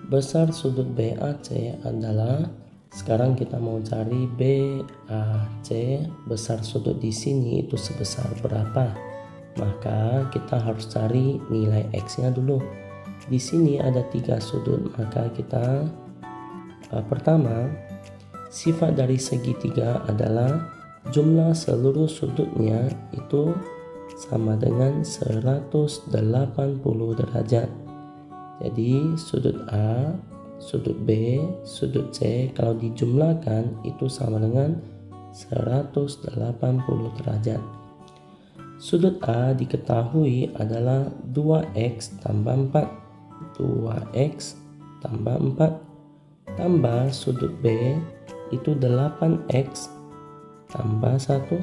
besar sudut BAC adalah, sekarang kita mau cari BAC, besar sudut di sini itu sebesar berapa? Maka kita harus cari nilai X-nya dulu. Di sini ada 3 sudut, maka kita pertama, sifat dari segitiga adalah jumlah seluruh sudutnya itu sama dengan 180 derajat. Jadi sudut A, sudut B, sudut C kalau dijumlahkan itu sama dengan 180 derajat. Sudut A diketahui adalah 2X tambah 4. 2X tambah 4 tambah sudut B itu 8X tambah 1,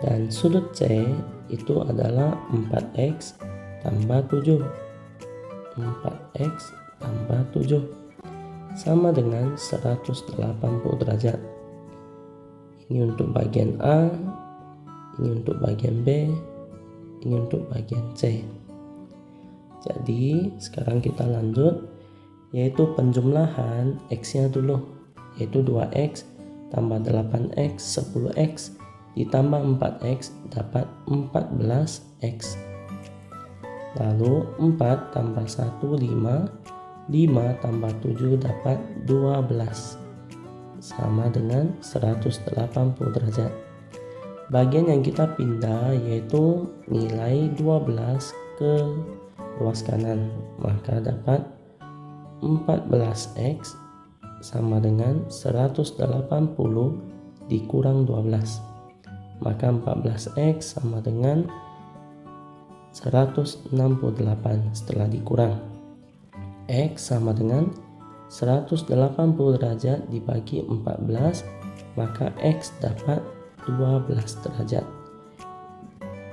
dan sudut C itu adalah 4X tambah 7. 4X tambah 7 sama dengan 180 derajat. Ini untuk bagian A, ini untuk bagian B, ini untuk bagian C. Jadi sekarang kita lanjut, yaitu penjumlahan X-nya dulu, yaitu 2X tambah 8X 10X ditambah 4X dapat 14X. Lalu 4 tambah 1 5, 5 tambah 7 dapat 12 sama dengan 180 derajat. Bagian yang kita pindah yaitu nilai 12 ke ruas kanan, maka dapat 14X sama dengan 180 dikurang 12, maka 14X sama dengan 168 setelah dikurang. X sama dengan 180 derajat dibagi 14, maka X dapat 12 derajat.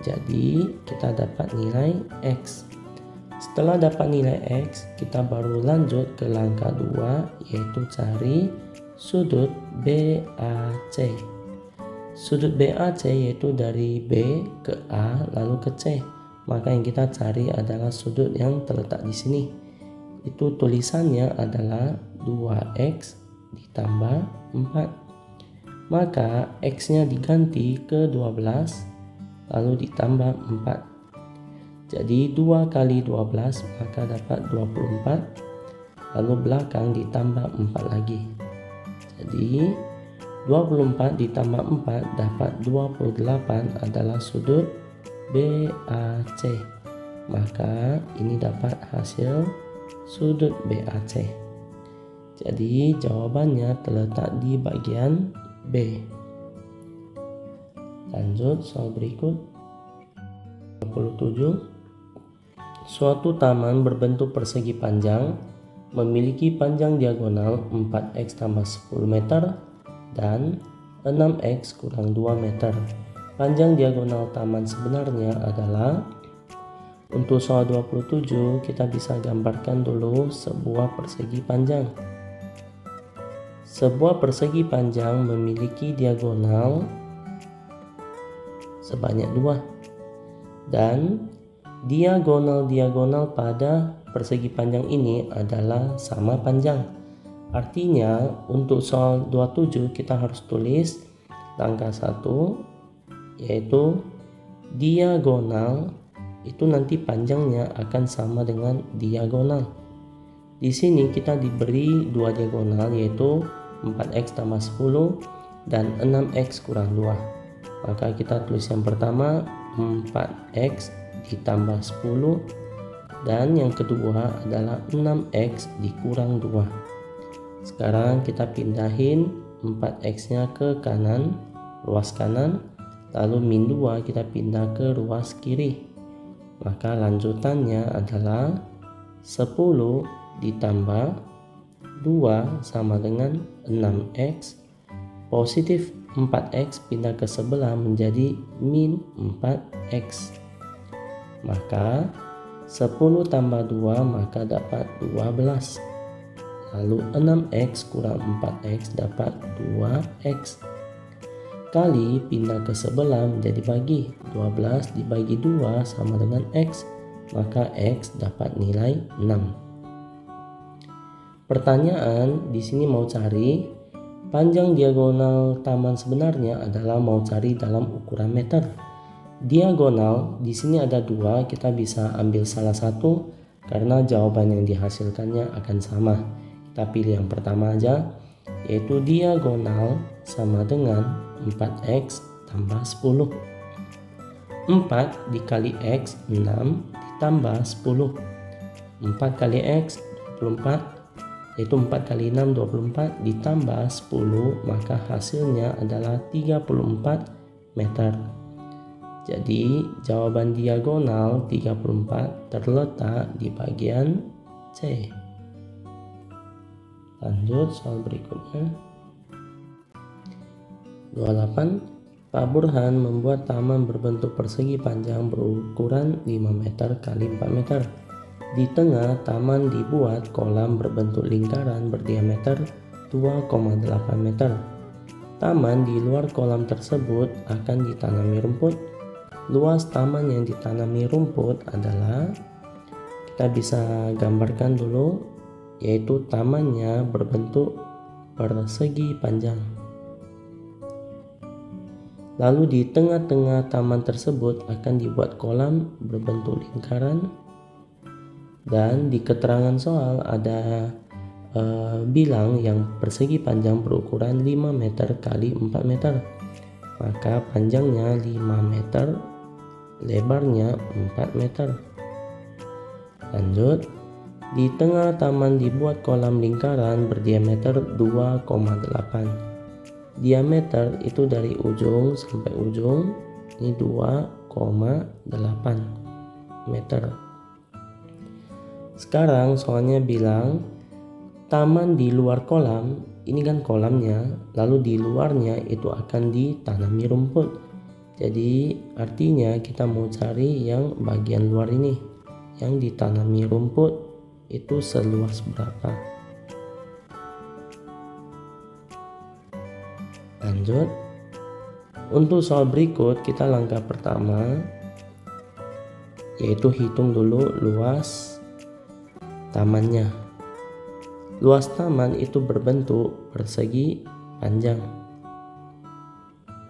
Jadi kita dapat nilai X. Setelah dapat nilai X, kita baru lanjut ke langkah 2, yaitu cari sudut BAC. Sudut BAC yaitu dari B ke A lalu ke C. Maka yang kita cari adalah sudut yang terletak di sini. Itu tulisannya adalah 2X ditambah 4. Maka X-nya diganti ke 12 lalu ditambah 4. Jadi 2 kali 12 maka dapat 24. Lalu belakang ditambah 4 lagi. Jadi 24 ditambah 4 dapat 28 adalah sudut BAC. Maka ini dapat hasil sudut BAC. Jadi jawabannya terletak di bagian B. Lanjut soal berikut. 27. Suatu taman berbentuk persegi panjang memiliki panjang diagonal 4X tambah 10 meter dan 6X kurang 2 meter. Panjang diagonal taman sebenarnya adalah, untuk soal 27 kita bisa gambarkan dulu sebuah persegi panjang. Sebuah persegi panjang memiliki diagonal sebanyak 2, dan diagonal-diagonal pada persegi panjang ini adalah sama panjang. Artinya untuk soal 27 kita harus tulis langkah 1, yaitu diagonal itu nanti panjangnya akan sama dengan diagonal. Di sini kita diberi 2 diagonal, yaitu 4X tambah 10 dan 6X kurang 2. Maka kita tulis yang pertama 4X ditambah 10, dan yang kedua adalah 6X dikurang 2. Sekarang kita pindahin 4X nya ke kanan, ruas kanan, lalu min 2 kita pindah ke ruas kiri. Maka lanjutannya adalah 10 ditambah 2 sama dengan 6X, positif 4X pindah ke sebelah menjadi min 4X. Maka 10 tambah 2 maka dapat 12. Lalu 6X kurang 4X dapat 2X. Kali pindah ke sebelah menjadi bagi, 12 dibagi 2 sama dengan X, maka X dapat nilai 6. Pertanyaan di sini mau cari panjang diagonal taman sebenarnya adalah mau cari dalam ukuran meter. Diagonal di sini ada dua, kita bisa ambil salah satu karena jawaban yang dihasilkannya akan sama. Kita pilih yang pertama aja, yaitu diagonal sama dengan 4x tambah 10. 4 dikali x 6 ditambah 10. 4 kali x 24, yaitu 4 kali 6 24 ditambah 10, maka hasilnya adalah 34 meter. Jadi jawaban diagonal 34 terletak di bagian C. Lanjut soal berikutnya. 28. Pak Burhan membuat taman berbentuk persegi panjang berukuran 5 meter kali 4 meter. Di tengah taman dibuat kolam berbentuk lingkaran berdiameter 2,8 meter. Taman di luar kolam tersebut akan ditanami rumput. Luas taman yang ditanami rumput adalah, kita bisa gambarkan dulu, yaitu tamannya berbentuk persegi panjang. Lalu di tengah-tengah taman tersebut akan dibuat kolam berbentuk lingkaran. Dan di keterangan soal ada bilang yang persegi panjang berukuran 5 meter kali 4 meter. Maka panjangnya 5 meter, lebarnya 4 meter. Lanjut, di tengah taman dibuat kolam lingkaran berdiameter 2,8. Diameter itu dari ujung sampai ujung, ini 2,8 meter. Sekarang soalnya bilang taman di luar kolam, ini kan kolamnya, lalu di luarnya itu akan ditanami rumput. Jadi artinya kita mau cari yang bagian luar ini, yang ditanami rumput itu seluas berapa. Lanjut, untuk soal berikut kita langkah pertama yaitu hitung dulu luas tamannya. Luas taman itu berbentuk persegi panjang.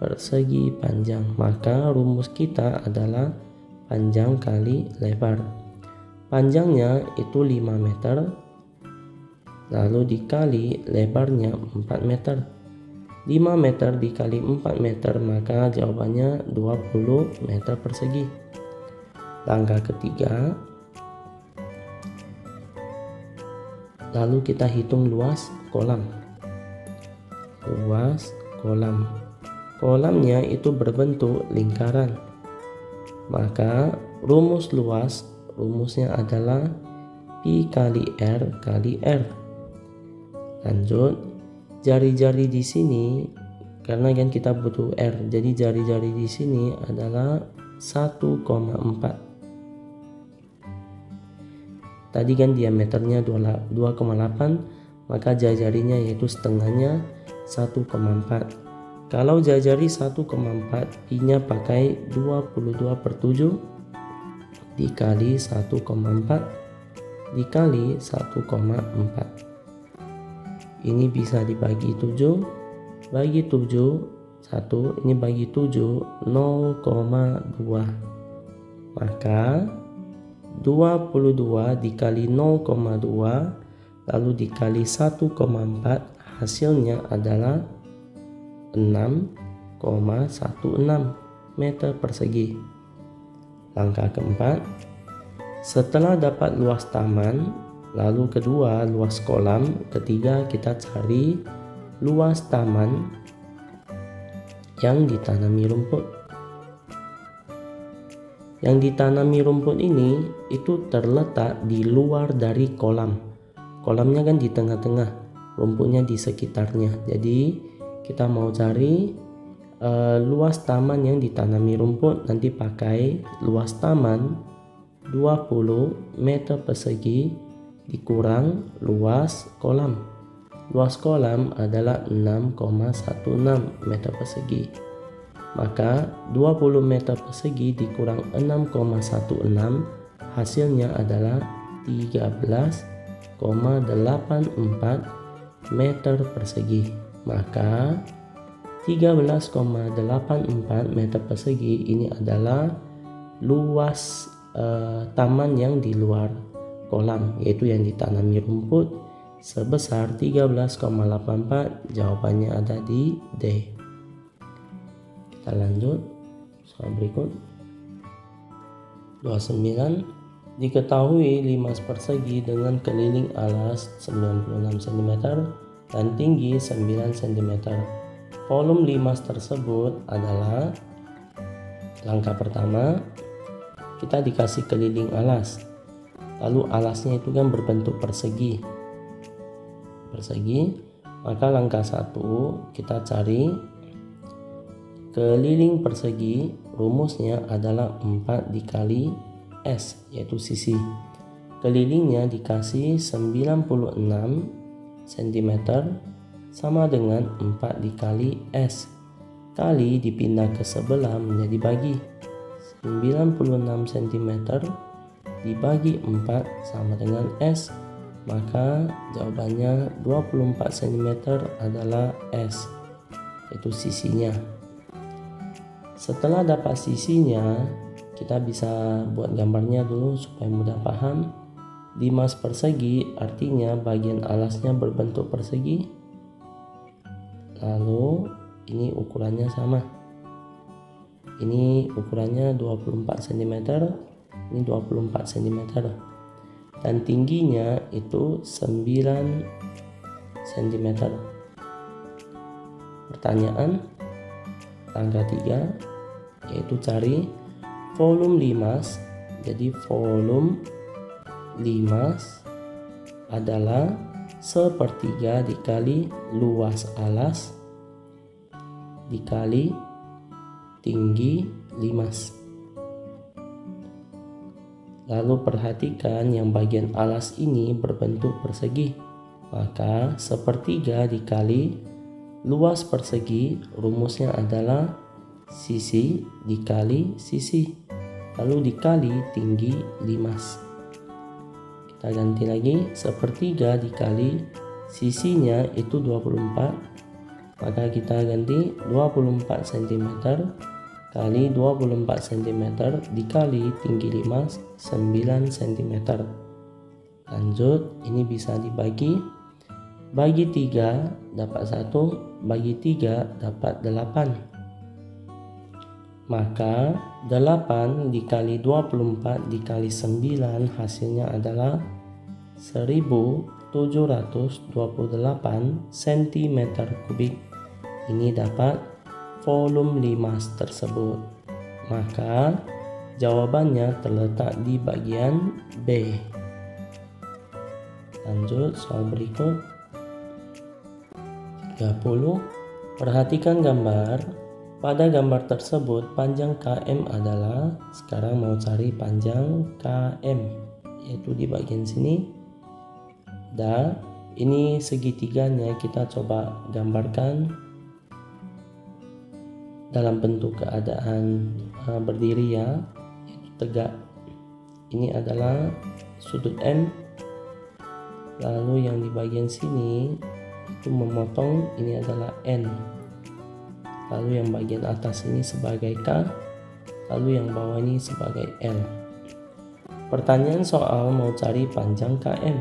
Persegi panjang, maka rumus kita adalah panjang kali lebar. Panjangnya itu 5 meter, lalu dikali lebarnya 4 meter. 5 meter dikali 4 meter, maka jawabannya 20 meter persegi. Langkah ketiga, lalu kita hitung luas kolam. Luas kolam. Kolamnya itu berbentuk lingkaran. Maka rumusnya adalah Pi kali R kali R. Lanjut, jari-jari di sini karena kan kita butuh R, jadi jari-jari di sini adalah 1,4. Tadi kan diameternya 2,8, maka jari-jarinya yaitu setengahnya 1,4. Kalau jari-jari 1,4, Pi-nya pakai 22/7 dikali 1,4 dikali 1,4. Ini bisa dibagi 7, bagi 7, 1, ini bagi 7, 0,2. Maka 22 dikali 0,2 lalu dikali 1,4, hasilnya adalah 6,16 meter persegi. Langkah keempat, setelah dapat luas taman, lalu kedua luas kolam, ketiga kita cari luas taman yang ditanami rumput. Yang ditanami rumput ini itu terletak di luar dari kolam. Kolamnya kan di tengah-tengah, rumputnya di sekitarnya. Jadi kita mau cari luas taman yang ditanami rumput, nanti pakai luas taman 20 meter persegi dikurang luas kolam. Luas kolam adalah 6,16 meter persegi. Maka 20 meter persegi dikurang 6,16, hasilnya adalah 13,5 meter persegi. Maka 13,84 meter persegi ini adalah luas taman yang di luar kolam, yaitu yang ditanami rumput, sebesar 13,84. Jawabannya ada di D. Kita lanjut soal berikut. 29. Diketahui limas persegi dengan keliling alas 96 cm dan tinggi 9 cm. Volume limas tersebut adalah, langkah pertama kita dikasih keliling alas, lalu alasnya itu kan berbentuk persegi, maka langkah 1 kita cari keliling persegi. Rumusnya adalah 4 dikali S, yaitu sisi. Kelilingnya dikasih 96 cm sama dengan 4 dikali S kali dipindah ke sebelah menjadi bagi. 96 cm dibagi 4 sama dengan S, maka jawabannya 24 cm adalah S, yaitu sisinya. Setelah dapat sisinya, kita bisa buat gambarnya dulu supaya mudah paham. Limas persegi artinya bagian alasnya berbentuk persegi, lalu ini ukurannya sama. Ini ukurannya 24 cm, ini 24 cm, dan tingginya itu 9 cm. Pertanyaan langkah 3 yaitu cari volume limas. Jadi volume limas adalah 1/3 dikali luas alas dikali tinggi limas. Lalu perhatikan yang bagian alas ini berbentuk persegi, maka 1/3 dikali luas persegi, rumusnya adalah sisi dikali sisi, lalu dikali tinggi limas. Kita ganti lagi, 1/3 dikali sisinya itu 24, maka kita ganti 24 cm kali 24 cm dikali tinggi limas 9 cm. Lanjut, ini bisa dibagi, bagi 3 dapat 1, bagi 3 dapat 8. Maka 8 dikali 24 dikali 9 hasilnya adalah 1728 cm3. Ini dapat volume limas tersebut. Maka jawabannya terletak di bagian B. Lanjut soal berikut. 30. Perhatikan gambar. Pada gambar tersebut panjang KM adalah, sekarang mau cari panjang KM, yaitu di bagian sini. Dan ini segitiganya kita coba gambarkan dalam bentuk keadaan berdiri ya, yaitu tegak. Ini adalah sudut M, lalu yang di bagian sini itu memotong, ini adalah N, lalu yang bagian atas ini sebagai K, lalu yang bawah ini sebagai L. Pertanyaan soal mau cari panjang KM,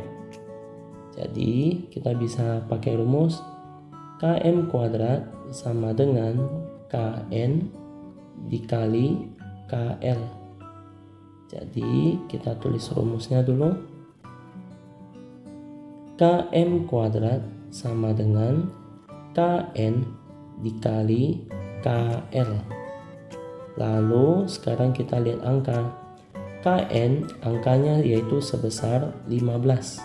jadi kita bisa pakai rumus KM kuadrat sama dengan KN dikali KL. Jadi kita tulis rumusnya dulu. KM kuadrat sama dengan KN dikali KL. Lalu sekarang kita lihat angka. KN angkanya yaitu sebesar 15,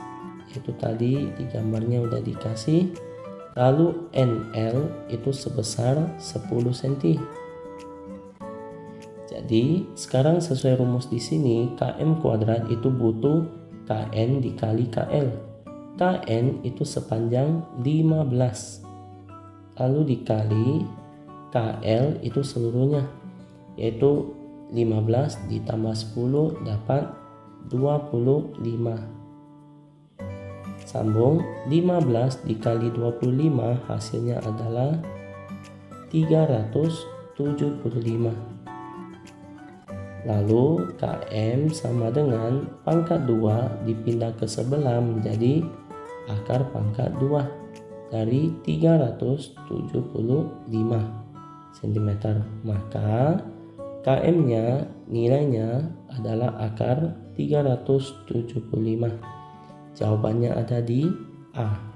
yaitu tadi di gambarnya udah dikasih. Lalu NL itu sebesar 10 cm. Jadi sekarang sesuai rumus di sini, KM kuadrat itu butuh KN dikali KL. KN itu sepanjang 15, lalu dikali KL itu seluruhnya, yaitu 15 ditambah 10 dapat 25. Sambung, 15 dikali 25 hasilnya adalah 375. Lalu KM sama dengan pangkat 2 dipindah ke sebelah menjadi akar pangkat 2 dari 375 cm. Maka KM-nya nilainya adalah akar 375. Jawabannya ada di A.